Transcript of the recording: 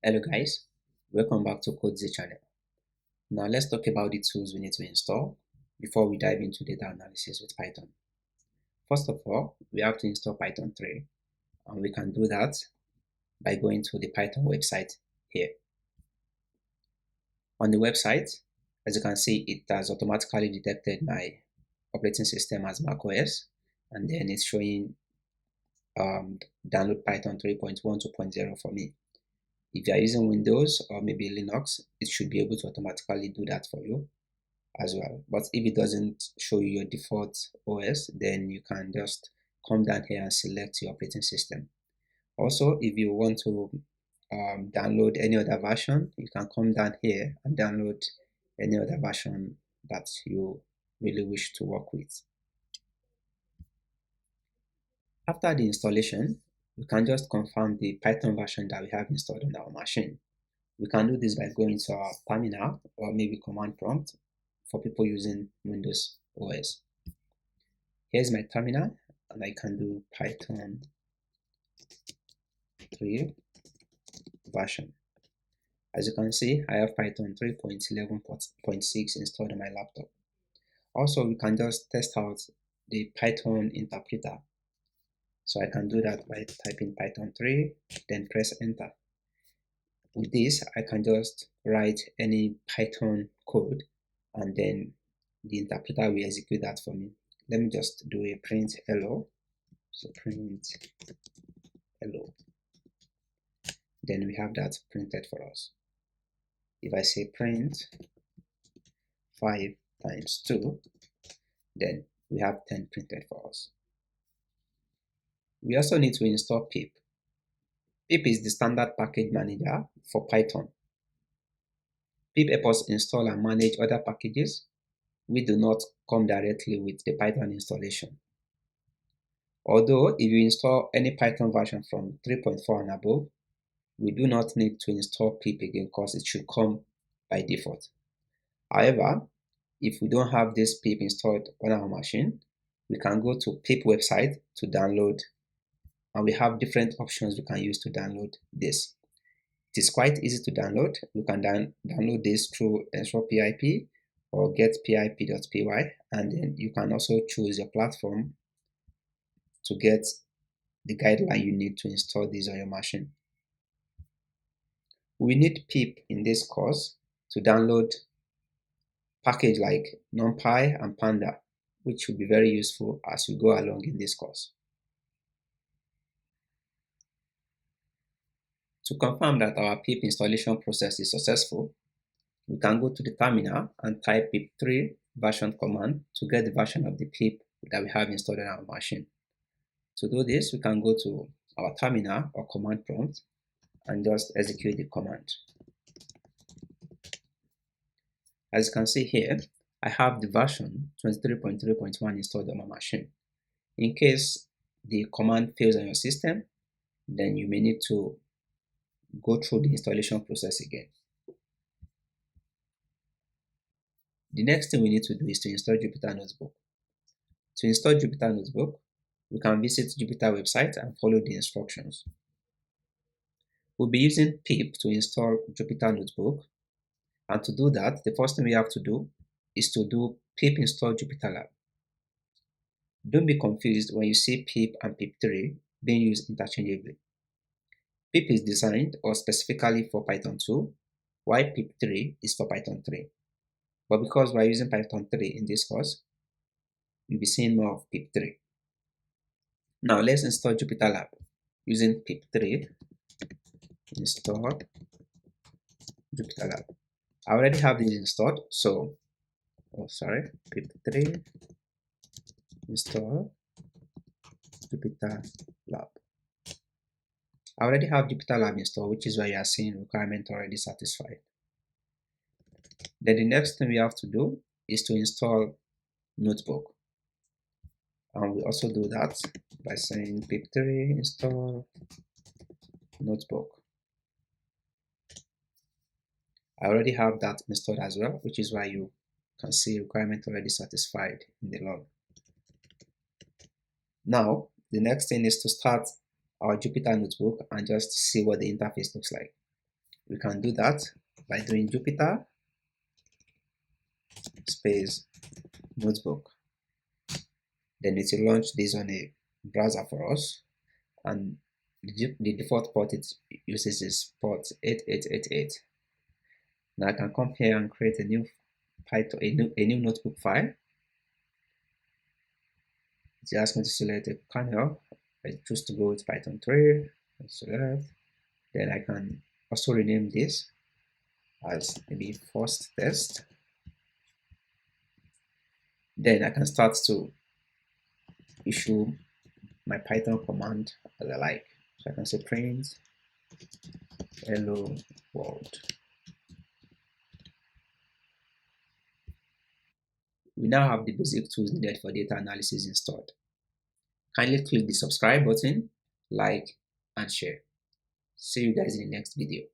Hello guys, welcome back to CodeZ channel. Now let's talk about the tools we need to install before we dive into data analysis with Python. First of all, we have to install Python 3, and we can do that by going to the Python website here. On the website, as you can see, it has automatically detected my operating system as macOS, and then it's showing download Python 3.1 2.0 for me. If you are using Windows or maybe Linux, it should be able to automatically do that for you as well. But if it doesn't show you your default OS, then you can just come down here and select your operating system. Also, if you want to download any other version, you can come down here and download any other version that you really wish to work with. After the installation, we can just confirm the Python version that we have installed on our machine. We can do this by going to our terminal or maybe command prompt for people using Windows OS. Here's my terminal, and I can do Python 3 version. As you can see, I have Python 3.11.6 installed on my laptop. Also, we can just test out the Python interpreter. So I can do that by typing Python 3, then press enter. With this, I can just write any Python code, and then the interpreter will execute that for me. Let me just do a print hello. So print hello. Then we have that printed for us. If I say print 5 times 2, then we have 10 printed for us. We also need to install pip. Pip is the standard package manager for Python. Pip helps us install and manage other packages which do not come directly with the Python installation. Although if you install any Python version from 3.4 and above, we do not need to install pip again because it should come by default. However, if we don't have this pip installed on our machine, we can go to pip website to download, and we have different options we can use to download this. It is quite easy to download. You can download this through ensure pip or getpip.py, and then you can also choose your platform to get the guideline you need to install this on your machine. We need pip in this course to download package like NumPy and Panda, which will be very useful as we go along in this course. To confirm that our pip installation process is successful, we can go to the terminal and type pip3 version command to get the version of the pip that we have installed on our machine. To do this, we can go to our terminal or command prompt and just execute the command. As you can see here, I have the version 23.3.1 installed on my machine. In case the command fails on your system, then you may need to go through the installation process again. The next thing we need to do is to install Jupyter Notebook. To install Jupyter Notebook, we can visit Jupyter website and follow the instructions. We'll be using pip to install Jupyter Notebook, and to do that, the first thing we have to do is to do pip install Jupyter Lab. Don't be confused when you see pip and pip3 being used interchangeably. Pip is designed or specifically for Python 2, while pip3 is for Python 3. But because we're using Python 3 in this course, you'll be seeing more of pip3. Now let's install Jupyter Lab using pip3 install Jupyter Lab. I already have this installed, so pip3 install Jupyter Lab. I already have Jupyter Lab installed, which is why you are seeing requirement already satisfied. Then the next thing we have to do is to install Notebook. And we also do that by saying pip3 install Notebook. I already have that installed as well, which is why you can see requirement already satisfied in the log. Now, the next thing is to start our Jupyter Notebook and just see what the interface looks like. We can do that by doing Jupyter space notebook. Then it will launch this on a browser for us, and the default port it uses is port 8888. Now I can come here and create a new Python, a new notebook file. It asks me to select a kernel. I choose to go with Python 3. Select. Then I can also rename this as maybe first test. Then I can start to issue my Python command as I like. So I can say print hello world. We now have the basic tools needed for data analysis installed. Kindly click the subscribe button, like, and share. See you guys in the next video.